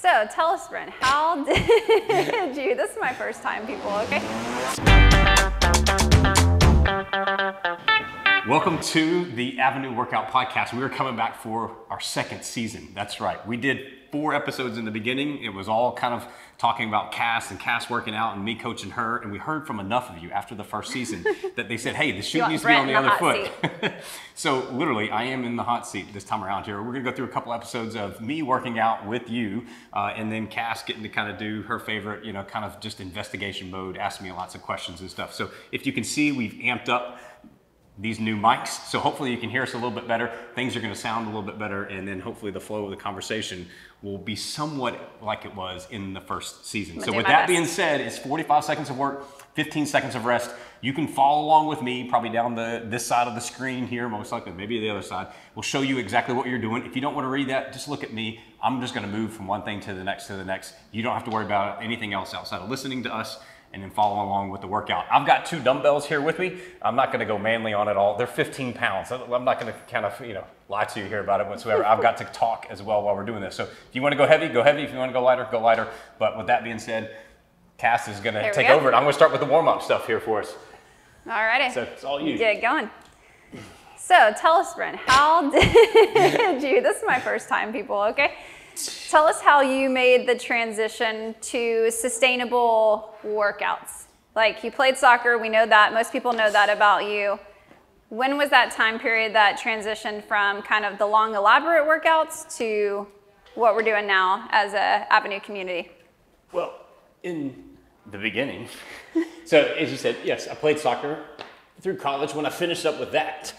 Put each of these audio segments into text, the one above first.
So tell us, Brent, how did you, this is my first time, people, okay? Welcome to the Avenu Workout Podcast. We are coming back for our second season. That's right. We did 4 episodes in the beginning. It was all kind of talking about Cass and Cass working out and me coaching her. And we heard from enough of you after the first season that they said, hey, the shoe needs to be on the other foot. So literally, I am in the hot seat this time around here. We're going to go through a couple episodes of me working out with you and then Cass getting to kind of do her favorite, kind of just investigation mode, ask me lots of questions and stuff. So if you can see, we've amped up these new mics, so hopefully you can hear us a little bit better. Things are going to sound a little bit better, and then hopefully the flow of the conversation will be somewhat like it was in the first season. So with that being said, it's 45 seconds of work, 15 seconds of rest. You can follow along with me, probably down this side of the screen here, most likely, maybe the other side. We'll show you exactly what you're doing. If you don't want to read that, just look at me. I'm just going to move from one thing to the next to the next. You don't have to worry about anything else outside of listening to us and then follow along with the workout. I've got 2 dumbbells here with me. I'm not gonna go manly on it all. They're 15 pounds. I'm not gonna kind of, lie to you here about it whatsoever. I've got to talk as well while we're doing this. So if you wanna go heavy, go heavy. If you wanna go lighter, go lighter. But with that being said, Cass is gonna take over it. I'm gonna start with the warm-up stuff here for us. Alrighty. So it's all you. Get going. So tell us, Brent, how did you, this is my first time, people, okay? Tell us how you made the transition to sustainable workouts. Like, you played soccer, we know that, most people know that about you. When was that time period that transitioned from kind of the long, elaborate workouts to what we're doing now as a Avenu community? Well, in the beginning, so as you said, yes, I played soccer through college. When I finished up with that,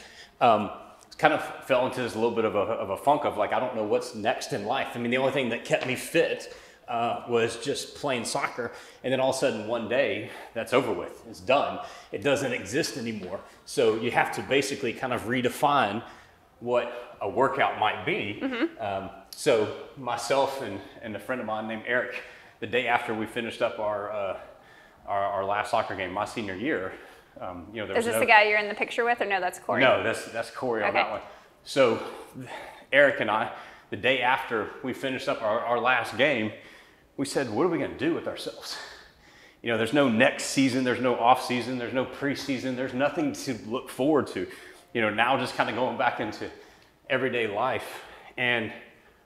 kind of fell into this little bit of a funk of like, I don't know what's next in life. I mean, the only thing that kept me fit was just playing soccer. And then all of a sudden one day that's over with, it's done. It doesn't exist anymore. So you have to basically kind of redefine what a workout might be. So myself and a friend of mine named Eric, the day after we finished up our last soccer game, my senior year, is this the guy you're in the picture with, or no, that's Corey? No, that's Corey on that one. So Eric and I, the day after we finished up our last game, we said, what are we gonna do with ourselves? There's no next season, there's no off season, there's no preseason, there's nothing to look forward to. Now just kind of going back into everyday life. And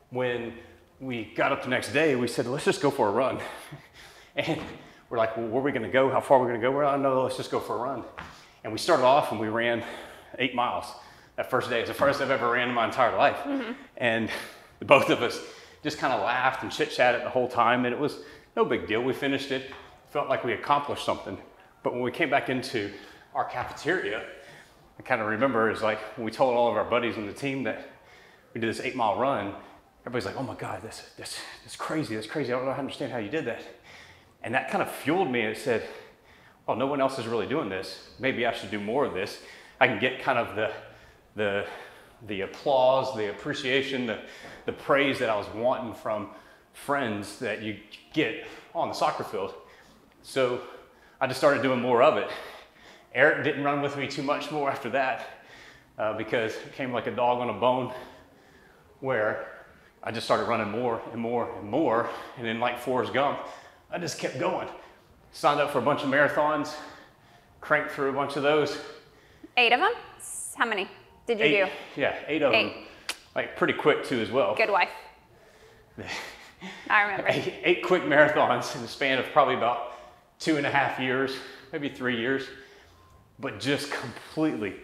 when we got up the next day, we said, let's just go for a run. And we're like, well, where are we gonna go? How far are we gonna go? Well, no, let's just go for a run. And we started off and we ran 8 miles. That first day, it's the first I've ever ran in my entire life. And both of us just kind of laughed and chit-chatted the whole time, and it was no big deal. We finished it, felt like we accomplished something. But when we came back into our cafeteria, I kind of remember is like when we told all of our buddies on the team that we did this 8-mile run, everybody's like, oh my God, that's crazy, that's crazy. I don't know how to understand how you did that. And that kind of fueled me. It said, well, no one else is really doing this. Maybe I should do more of this. I can get kind of the applause, the appreciation, the praise that I was wanting from friends that you get on the soccer field. So I just started doing more of it. Eric didn't run with me too much more after that because it came like a dog on a bone, where I just started running more and more and more. And then like Forrest Gump, I just kept going. Signed up for a bunch of marathons, cranked through a bunch of those. 8 of them? How many did you do? Yeah, 8 of them. Like pretty quick too as well. Good wife. I remember. 8 quick marathons in the span of probably about 2.5 years, maybe 3 years, but just completely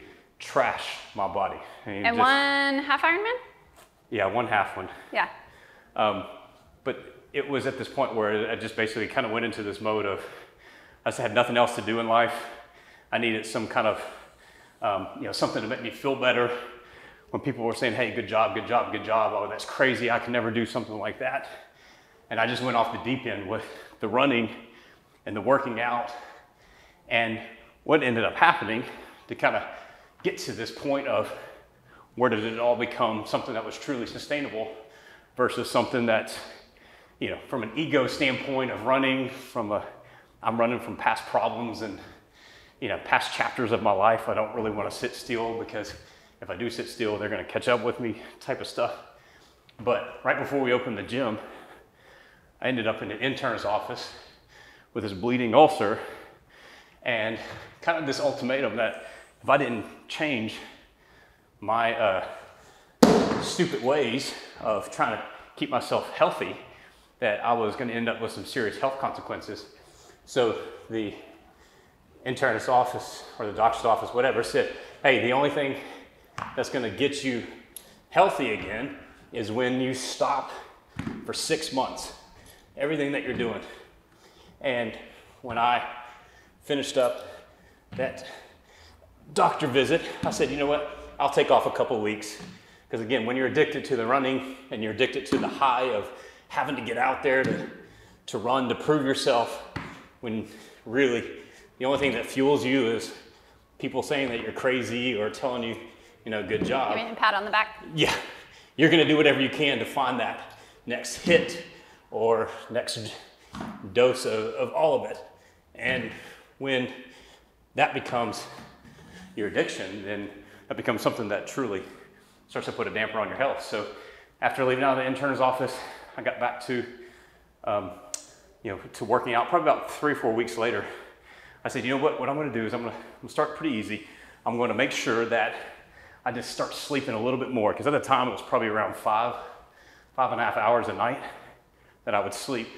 trashed my body. And just, 1 half Ironman? Yeah, 1 half one. Yeah. But it was at this point where I just basically kind of went into this mode of, I just had nothing else to do in life. I needed some kind of, something to make me feel better. When people were saying, hey, good job, good job, good job. Oh, that's crazy. I can never do something like that. And I just went off the deep end with the running and the working out. And what ended up happening to kind of get to this point of where did it all become something that was truly sustainable versus something that's, from an ego standpoint of running, I'm running from past problems and, past chapters of my life. I don't really want to sit still, because if I do sit still, they're going to catch up with me type of stuff. But right before we opened the gym, I ended up in an intern's office with this bleeding ulcer and kind of this ultimatum that if I didn't change my stupid ways of trying to keep myself healthy, that I was going to end up with some serious health consequences. So the internist's office or the doctor's office, whatever, said, hey, the only thing that's going to get you healthy again is when you stop for 6 months, everything that you're doing. And when I finished up that doctor visit, I said, you know what, I'll take off a couple weeks. Because again, when you're addicted to the running and you're addicted to the high of having to get out there to run, to prove yourself, when really the only thing that fuels you is people saying that you're crazy or telling you, you know, good job. Giving a pat on the back. Yeah, you're gonna do whatever you can to find that next hit or next dose of all of it. And when that becomes your addiction, then that becomes something that truly starts to put a damper on your health. So after leaving out of the intern's office, I got back to, to working out. Probably about 3 or 4 weeks later, I said, you know what I'm gonna do is I'm gonna start pretty easy. I'm gonna make sure that I just start sleeping a little bit more, because at the time it was probably around 5.5 hours a night that I would sleep.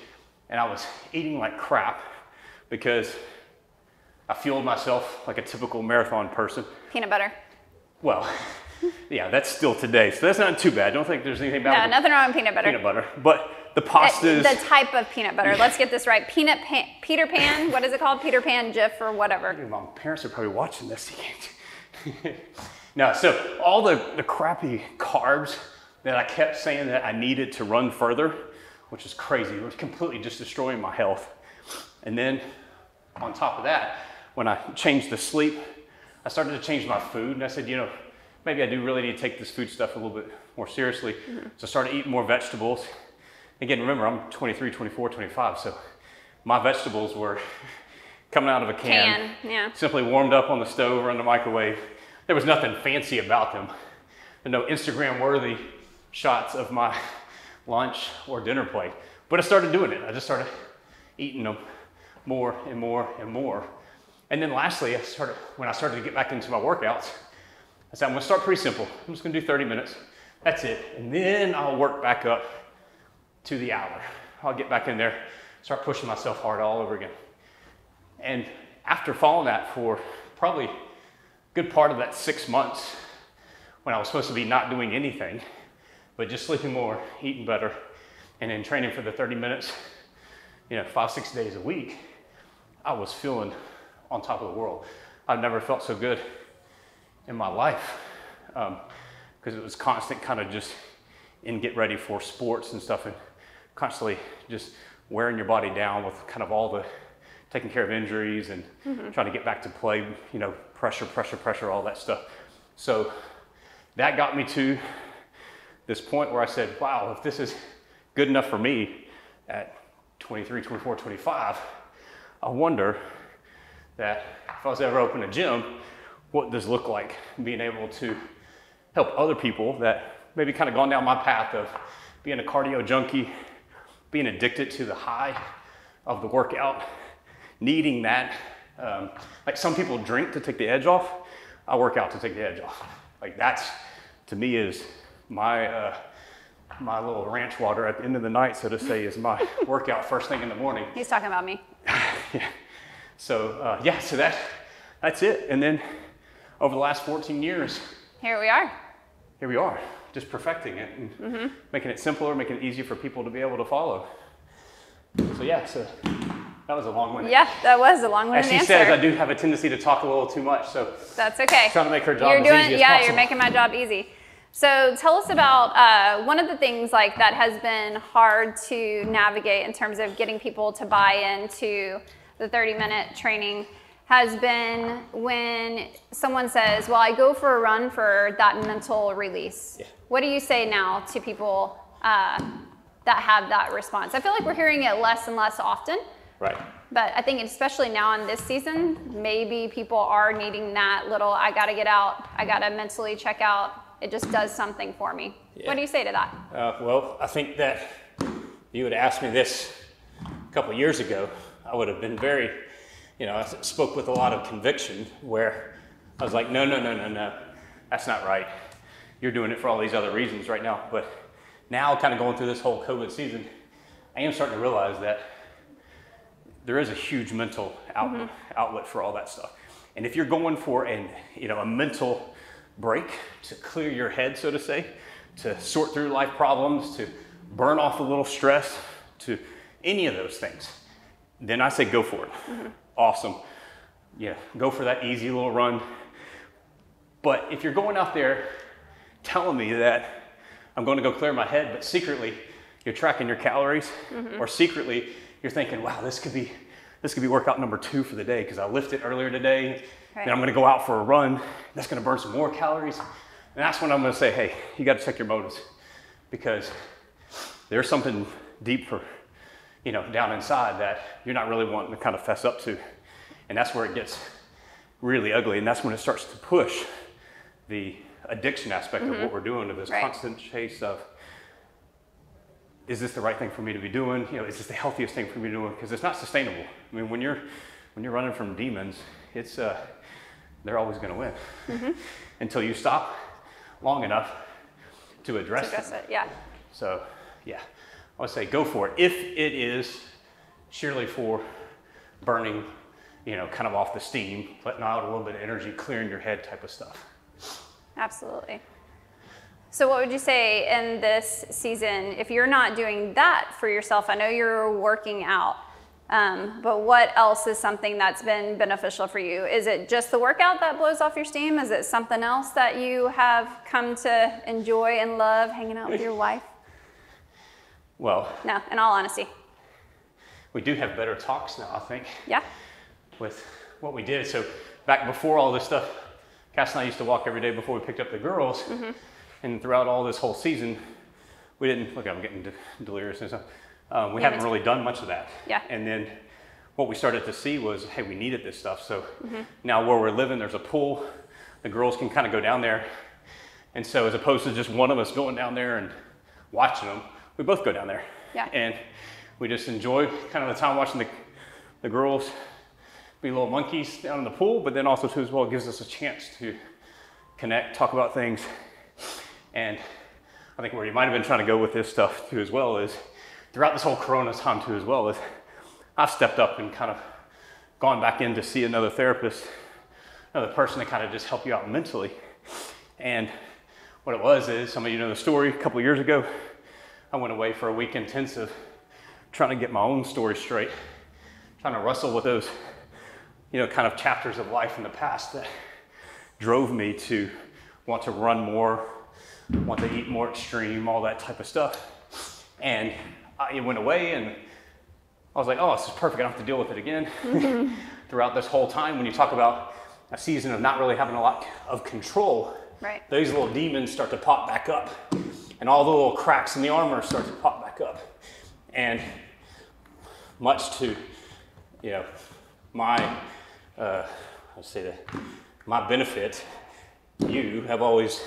And I was eating like crap because I fueled myself like a typical marathon person. Peanut butter. Well, yeah, that's still today, so that's not too bad. I don't think there's anything bad. No, nothing wrong with peanut butter. Peanut butter, but the pastas. The type of peanut butter. Let's get this right. Peter Pan. What is it called? Peter Pan GIF or whatever. My parents are probably watching this. No, so all the crappy carbs that I kept saying that I needed to run further, which is crazy. It was completely just destroying my health. And then on top of that, when I changed the sleep, I started to change my food, and I said, you know, maybe I do really need to take this food stuff a little bit more seriously. Mm-hmm. So I started eating more vegetables. Again, remember, I'm 23, 24, 25, so my vegetables were coming out of a can, yeah. Simply warmed up on the stove or in the microwave. There was nothing fancy about them. There were no Instagram-worthy shots of my lunch or dinner plate. But I started doing it. I just started eating them more and more and more. And then lastly, when I started to get back into my workouts, I said, I'm gonna start pretty simple. I'm just gonna do 30 minutes. That's it. And then I'll work back up to the hour. I'll get back in there, start pushing myself hard all over again. And after following that for probably a good part of that 6 months, when I was supposed to be not doing anything, but just sleeping more, eating better, and then training for the 30 minutes, 5-6 days a week, I was feeling on top of the world. I've never felt so good in my life, because it was constant kind of just in get ready for sports and stuff, and constantly just wearing your body down with kind of all the taking care of injuries and trying to get back to play, pressure, all that stuff. So that got me to this point where I said, wow, if this is good enough for me at 23, 24, 25, I wonder that if I was ever open a gym, what does it look like being able to help other people that maybe kind of gone down my path of being a cardio junkie, being addicted to the high of the workout, needing that. Like some people drink to take the edge off. I work out to take the edge off. Like that's, to me, is my my little ranch water at the end of the night, so to say, is my workout first thing in the morning. He's talking about me. Yeah. So so that's it. And then over the last 14 years, Here we are, just perfecting it and making it simpler, making it easier for people to be able to follow. So that was a long one. Yeah, that was a long one. As she says, I do have a tendency to talk a little too much, so that's okay. Trying to make her job as easy as possible. Yeah, you're making my job easy. So tell us about one of the things like that has been hard to navigate in terms of getting people to buy into the 30-minute training has been when someone says, well, I go for a run for that mental release. Yeah. What do you say now to people that have that response? I feel like we're hearing it less and less often. Right. But I think especially now in this season, maybe people are needing that little, I gotta get out, I gotta mentally check out. It just does something for me. Yeah. What do you say to that? Well, I think that you would ask me this a couple of years ago, I would have been very, I spoke with a lot of conviction where I was like, no, that's not right. You're doing it for all these other reasons right now. But now kind of going through this whole COVID season, I am starting to realize that there is a huge mental outlet for all that stuff. And if you're going for a mental break to clear your head, so to say, to sort through life problems, to burn off a little stress, to any of those things, then I say go for it. Awesome. Yeah, go for that easy little run. But if you're going out there telling me that I'm going to go clear my head, but secretly you're tracking your calories, or secretly you're thinking, wow, this could be workout number 2 for the day because I lifted earlier today, then I'm going to go out for a run, that's going to burn some more calories. And that's when I'm going to say, hey, you got to check your motives, because there's something deeper, down inside that you're not really wanting to kind of fess up to. And that's where it gets really ugly. And that's when it starts to push the addiction aspect of what we're doing, to this constant chase of, is this the right thing for me to be doing? Is this the healthiest thing for me to do? Because it's not sustainable. I mean, when you're running from demons, it's they're always going to win until you stop long enough to address it. Yeah. So yeah, I would say go for it. If it is surely for burning, kind of off the steam, letting out a little bit of energy, clearing your head type of stuff. Absolutely. So what would you say in this season, if you're not doing that for yourself? I know you're working out, but what else is something that's been beneficial for you? Is it just the workout that blows off your steam? Is it something else that you have come to enjoy and love, hanging out with your wife? Well, no, in all honesty, we do have better talks now, I think. Yeah. With what we did. So back before all this stuff, Cassie and I used to walk every day before we picked up the girls. And throughout all this whole season, we didn't, look, I'm getting delirious and stuff. We haven't really done much of that. Yeah. And then what we started to see was, hey, we needed this stuff. So now where we're living, there's a pool. The girls can kind of go down there. And so as opposed to just one of us going down there and watching them, we both go down there. Yeah. And we just enjoy kind of the time watching the girls be little monkeys down in the pool, but then also too as well, it gives us a chance to connect, talk about things. And I think where you might have been trying to go with this stuff too as well is throughout this whole Corona time too as well is I've stepped up and kind of gone back in to see another therapist, another person to kind of just help you out mentally. And what it was is, some of you know the story, a couple of years ago, I went away for a week intensive trying to get my own story straight, trying to wrestle with those, kind of chapters of life in the past that drove me to want to run more, want to eat more extreme, all that type of stuff. And I went away and I was like, oh, this is perfect. I don't have to deal with it again. Throughout this whole time, when you talk about a season of not really having a lot of control, those little demons start to pop back up and all the little cracks in the armor start to pop back up. And much to, my, my benefit, you have always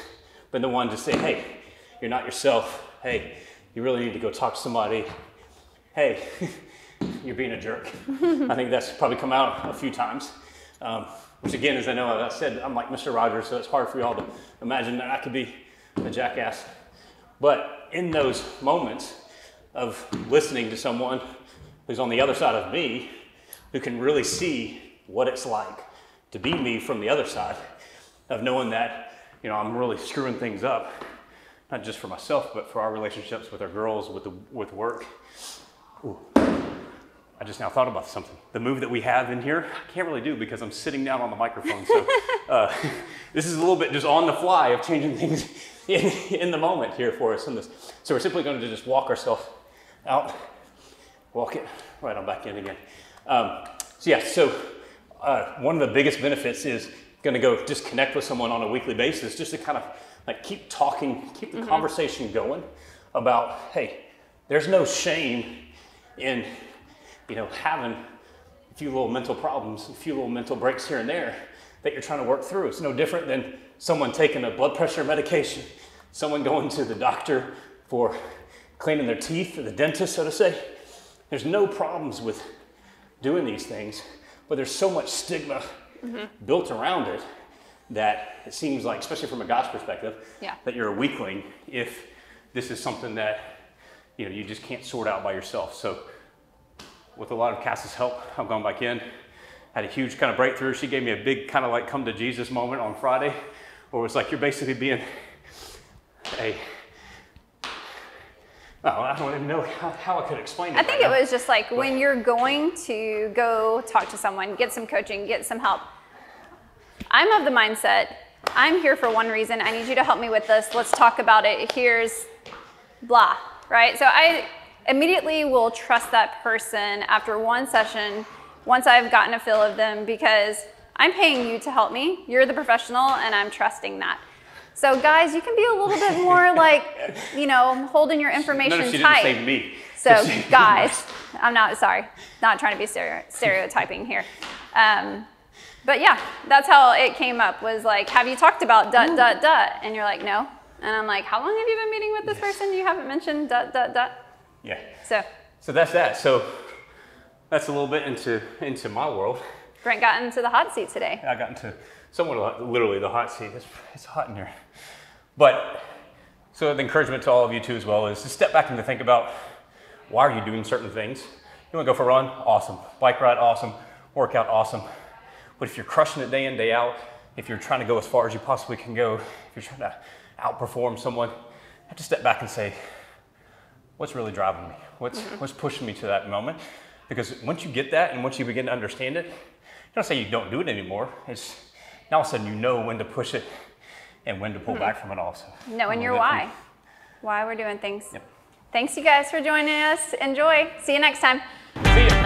been the one to say, hey, you're not yourself. Hey, you really need to go talk to somebody. Hey, you're being a jerk. I think that's probably come out a few times. Which again, as I said, I'm like Mr. Rogers, so it's hard for y'all to imagine that I could be a jackass. But in those moments of listening to someone who's on the other side of me, who can really see what it's like to be me from the other side, of knowing that, I'm really screwing things up, not just for myself, but for our relationships with our girls, with work. Ooh. I just now thought about something. The move that we have in here, I can't really do because I'm sitting down on the microphone. So this is a little bit just on the fly of changing things in the moment here for us in this. So we're simply going to just walk ourselves out, walk it right on back in again. So one of the biggest benefits is going to go just connect with someone on a weekly basis, just to kind of like keep talking, keep the conversation going about, hey, there's no shame in having a few little mental problems, a few little mental breaks here and there that you're trying to work through. It's no different than someone taking a blood pressure medication, someone going to the doctor for cleaning their teeth, or the dentist, so to say. There's no problems with doing these things, but there's so much stigma built around it that it seems like, especially from a guy's perspective, that you're a weakling if this is something that you just can't sort out by yourself. So with a lot of Cassie's help, I've gone back in, had a huge kind of breakthrough. She gave me a big kind of like come to Jesus moment on Friday, where it's like you're basically being I don't even know how I could explain it. I think it was just like when you're going to go talk to someone, get some coaching, get some help. I'm of the mindset, I'm here for one reason. I need you to help me with this. Let's talk about it. Here's blah, right? So I immediately will trust that person after one session, once I've gotten a feel of them, because I'm paying you to help me. You're the professional, and I'm trusting that. So guys, you can be a little bit more like, holding your information Notice she tight. didn't say me. So guys, I'm not trying to be stereotyping here. But yeah, that's how it came up, was like, have you talked about ... And you're like, no. And I'm like, how long have you been meeting with this person? You haven't mentioned ... Yeah. So that's that. So that's a little bit into my world. Brent got into the hot seat today. I got into somewhat literally the hot seat. It's hot in here. But so the encouragement to all of you too as well is to step back and to think about, why are you doing certain things? You want to go for a run? Awesome. Bike ride? Awesome. Workout? Awesome. But if you're crushing it day in, day out, if you're trying to go as far as you possibly can go, if you're trying to outperform someone, you have to step back and say, what's really driving me? What's pushing me to that moment? Because once you get that and once you begin to understand it, you don't say you don't do it anymore. It's now all of a sudden you know when to push it and when to pull back from it also. Knowing your why we're doing things. Yep. Thanks you guys for joining us. Enjoy. See you next time. See ya.